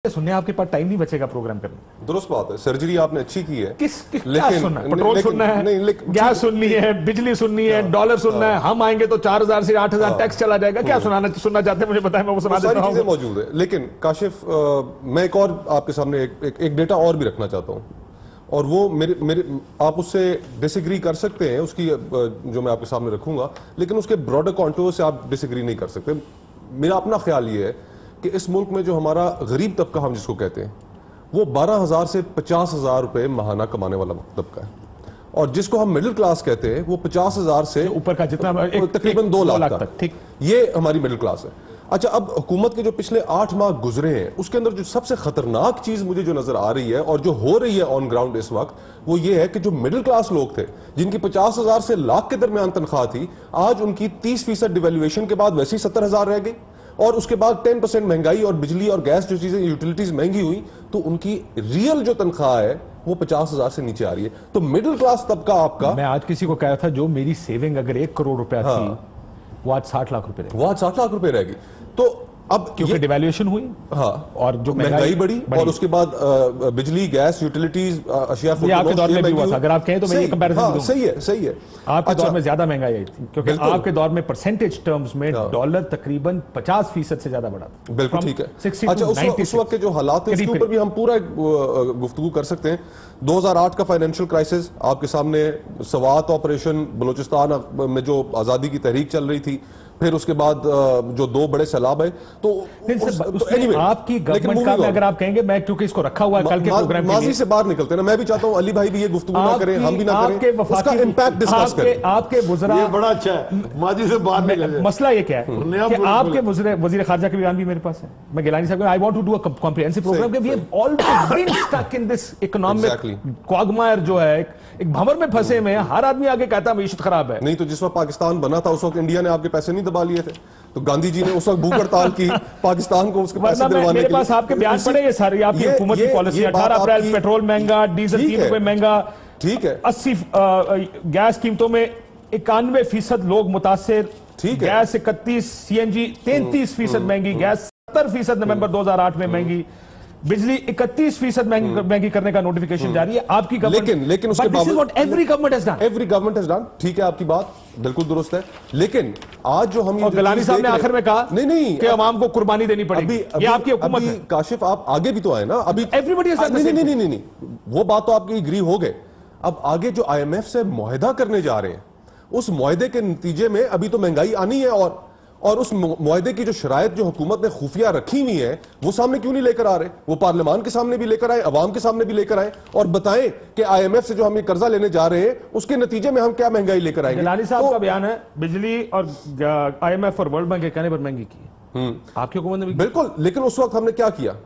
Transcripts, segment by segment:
सुनने आपके पास टाइम नहीं बचेगा प्रोग्राम करने। दुरुस्त बात है, सर्जरी आपने अच्छी की है। क्या सुनना है? पेट्रोल सुनना है, गैस सुननी है, बिजली सुननी है, डॉलर सुनना है। हम आएंगे तो 4000 से 8000 टैक्स चला जाएगा। क्या सुनना चाहते हैं मुझे बताएं, मैं वो सुना देता हूं। सारी चीजें मौजूद है। लेकिन काशिफ, मैं एक और आपके सामने एक डेटा और भी रखना चाहता हूं, और वो मेरे आप उससे डिसएग्री कर सकते हैं, उसकी जो मैं आपके सामने रखूंगा, लेकिन उसके ब्रॉडर कॉन्टूर से आप डिसएग्री नहीं कर सकते। मेरा अपना ख्याल ये है कि इस मुल्क में जो हमारा गरीब तबका हम जिसको कहते हैं, वो 12,000 से 50,000 रुपए महाना कमाने वाला तबका है, और जिसको हम मिडिल क्लास कहते हैं वो 50,000 से ऊपर का जितना तकरीबन 2 लाख तक। ठीक, ये हमारी मिडिल क्लास है। अच्छा, अब हुकूमत के जो पिछले 8 माह गुजरे हैं, उसके अंदर जो सबसे खतरनाक चीज मुझे जो नजर आ रही है और जो हो रही है ऑन ग्राउंड इस वक्त, वो ये है कि जो मिडिल क्लास लोग थे, जिनकी 50,000 से लाख के दरमियान तनख्वाह थी, आज उनकी 30% डिवैल्यूएशन के बाद वैसे ही 70,000 रह गई, और उसके बाद 10% महंगाई और बिजली और गैस जो चीजें यूटिलिटीज महंगी हुई, तो उनकी रियल जो तनख्वाह है वो 50,000 से नीचे आ रही है। तो मिडिल क्लास तबका आपका, मैं आज किसी को कह रहा था, जो मेरी सेविंग अगर 1 करोड़ रुपया थी, वो आज 60 लाख रुपए वो आज 60 लाख रुपए रहेगी। तो अब क्योंकि डिवैल्यूएशन हुई, हाँ, और जो महंगाई बढ़ी, और उसके बाद बिजली गैस यूटिलिटीज अशिया आपके दौर में भी हुआ था। अगर आप कहें तो मैं ये कंपैरिजन दूं। सही है, सही है। आपके दौर में ज्यादा महंगाई आई थी, क्योंकि आपके दौर में परसेंटेज टर्म्स में डॉलर तकरीबन 50% से ज्यादा बढ़ा था। बिल्कुल ठीक है। अच्छा, उस वक्त के जो हालात थे उसके ऊपर भी हम पूरा गुफ्तगू कर सकते हैं। 2008 का फाइनेंशियल क्राइसिस आपके सामने, सवात ऑपरेशन, बलूचिस्तान में जो आजादी की तहरीक चल रही थी, फिर उसके बाद जो 2 बड़े सैलाब आए, तो anyway, आपकी गवर्नमेंट का अगर आप कहेंगे, मैं क्योंकि इसको रखा हुआ है कल के प्रोग्राम के लिए, माजी से बाहर निकलते हैं ना। मैं भी चाहता हूं अली भाई भी ये गुफ्तगू ना करें, हम भी ना करें, उसका इंपैक्ट डिस्कस करें। आपके वज़रा, ये बड़ा अच्छा है, माजी से बाहर निकल। मसला ये क्या है कि आपके वज़ीर खारजा के बयान भी मेरे पास है। मैं गिलानी साहब, I want to do a comprehensive program, we have always been stuck in this economic quagmire, जो है एक भंवर में फंसे हुए हैं। हर आदमी आगे कहता है मईशत खराब है। नहीं तो जिस वक्त पाकिस्तान बना था, उस वक्त इंडिया ने आपके पैसे नहीं दबा लिए थे, तो गांधी जी ने उस वक्त भूख हड़ताल की पाकिस्तान को उसके पैसे दिलवाने के लिए। मेरे पास आपके बयान पड़े ये सारी, आपकी हुकूमत की पॉलिसी। 18 अप्रैल पेट्रोल महंगा, डीजल 3 रुपए महंगा, ठीक है। 80 गैस कीमतों में 91% लोग मुतासिर, ठीक है। गैस 31, सीएनजी 33% महंगी, गैस 70% नवंबर 2008 में महंगी, बिजली 31% महंगी करने का नोटिफिकेशन जारी है आपकी गवर्नमेंट। लेकिन उसके बावजूद एवरी गवर्नमेंट हैज डन, ठीक है, आपकी बात बिल्कुल दुरुस्त है। लेकिन आज जो हम गिलानी साहब ने आखिर में कहा नहीं कि अवाम को कुर्बानी देनी पड़ेगी, ये आपकी हुकूमत है। काशिफ, आप आगे भी तो आए ना अभी। एवरीबॉडी नहीं, वो बात तो आपकी एग्री हो गए। अब आगे जो IMF से मुआहदा करने जा रहे हैं, उस मुआहदे के नतीजे में अभी तो महंगाई आनी है, और उस मुआहदे की जो शराइत जो हुकूमत ने खुफिया रखी हुई है, वो सामने क्यों नहीं लेकर आ रहे? वो पार्लियामान के सामने भी लेकर आए, अवाम के सामने भी लेकर आए, और बताएं कि IMF से जो हम ये कर्जा लेने जा रहे हैं, उसके नतीजे में हम क्या महंगाई लेकर आएंगे। गिलानी साहब का बयान है, बिजली और IMF और वर्ल्ड बैंक के कहने पर महंगी की आपकी हुकूमत ने भी। बिल्कुल, लेकिन उस वक्त हमने क्या किया?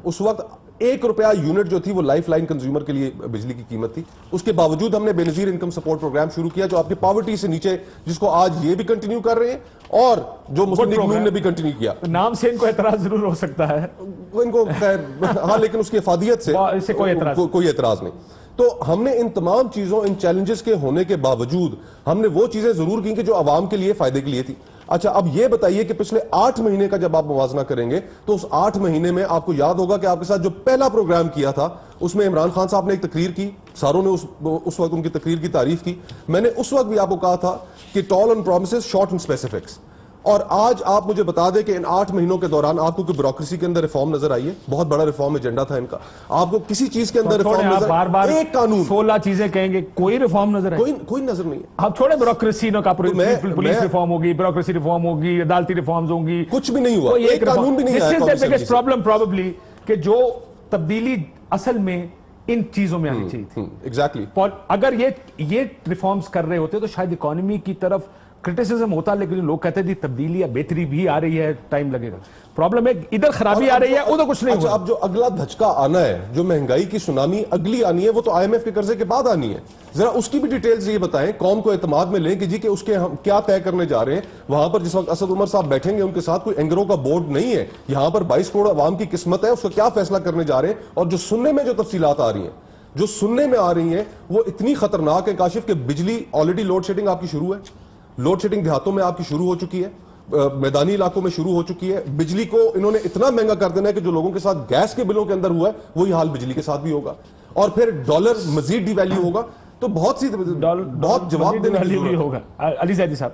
उस वक्त 1 रुपया यूनिट जो थी वो लाइफ लाइन कंज्यूमर के लिए बिजली की कीमत थी। उसके बावजूद हमने बेनजीर इनकम सपोर्ट प्रोग्राम शुरू किया, जो आपकी पॉवर्टी से नीचे, जिसको आज ये भी कंटिन्यू कर रहे हैं, और जो मुस्लिम लीग नून ने भी कंटिन्यू किया। नाम से इनको एतराज जरूर हो सकता है, इनको हाँ, लेकिन उसकी अफादियत से इससे कोई एतराज नहीं। तो हमने इन तमाम चीजों, इन चैलेंजेस के होने के बावजूद हमने वो चीजें जरूर की कि जो आवाम के लिए फायदे के लिए थी। अच्छा, अब ये बताइए कि पिछले 8 महीने का जब आप मुवाजना करेंगे, तो उस 8 महीने में आपको याद होगा कि आपके साथ जो पहला प्रोग्राम किया था, उसमें इमरान खान साहब ने एक तकरीर की, सारों ने उस वक्त उनकी तकरीर की तारीफ की। मैंने उस वक्त भी आपको कहा था कि tall on promises, short on specifics. और आज आप मुझे बता दें कि इन 8 महीनों के दौरान आपको कोई ब्यूरोक्रेसी के अंदर रिफॉर्म नजर आई है? बहुत बड़ा रिफॉर्म एजेंडा था इनका। आपको किसी चीज के अंदर रिफॉर्म नजर? बार-बार एक कानून 16 चीजें कहेंगे, कोई रिफॉर्म नजर है? कोई नजर नहीं है। आप छोड़े ब्यूरोक्रेसी का, पुलिस रिफॉर्म होगी, ब्यूरोक्रेसी रिफॉर्म होगी, अदालती रिफॉर्म्स होंगी, कुछ भी नहीं हुआ। एक कानून भी नहीं आया। This is the biggest problem probably, कि जो तब्दीली असल में इन चीजों में आनी चाहिए थी। एग्जैक्टली। अगर ये रिफॉर्म्स कर रहे होते तो शायद इकोनॉमी की तरफ क्रिटिसिज्म होता, लेकिन लोग कहते थे तब्दीली या बेहतरी भी आ रही है, टाइम लगेगा। प्रॉब्लम है इधर खराबी आ रही है, उधर कुछ नहीं हुआ। अब जो अगला धचका आना है, जो महंगाई की सुनामी अगली आनी है, वो तो IMF के कर्जे के बाद आनी है। जरा उसकी भी डिटेल्स ये बताएं, कौम को एतमाद में लें कि जी के उसके हम क्या तय करने जा रहे हैं। वहां पर जिस वक्त असद उमर साहब बैठेंगे, उनके साथ कोई एंगरों का बोर्ड नहीं है। यहां पर 22 करोड़ अवाम की किस्मत है, उसका क्या फैसला करने जा रहे हैं। और जो सुनने में जो तफसीलात आ रही हैं, जो सुनने में आ रही हैं, वो इतनी खतरनाक है काशिफ, कि बिजली ऑलरेडी लोड शेडिंग आपकी शुरू है। लोड शेडिंग देहातों में आपकी शुरू हो चुकी है। میدانی علاقوں میں شروع ہو چکی ہے. بجلی کو انہوں نے اتنا مہنگا کر دینا ہے کہ جو لوگوں کے ساتھ گیس کے بلوں کے اندر ہوا ہے وہی حال بجلی کے ساتھ بھی ہوگا, اور پھر ڈالر مزید ڈی ویلیو ہوگا. تو بہت سی بہت جواب دینے کی ضرورت ہے. علی زیدی صاحب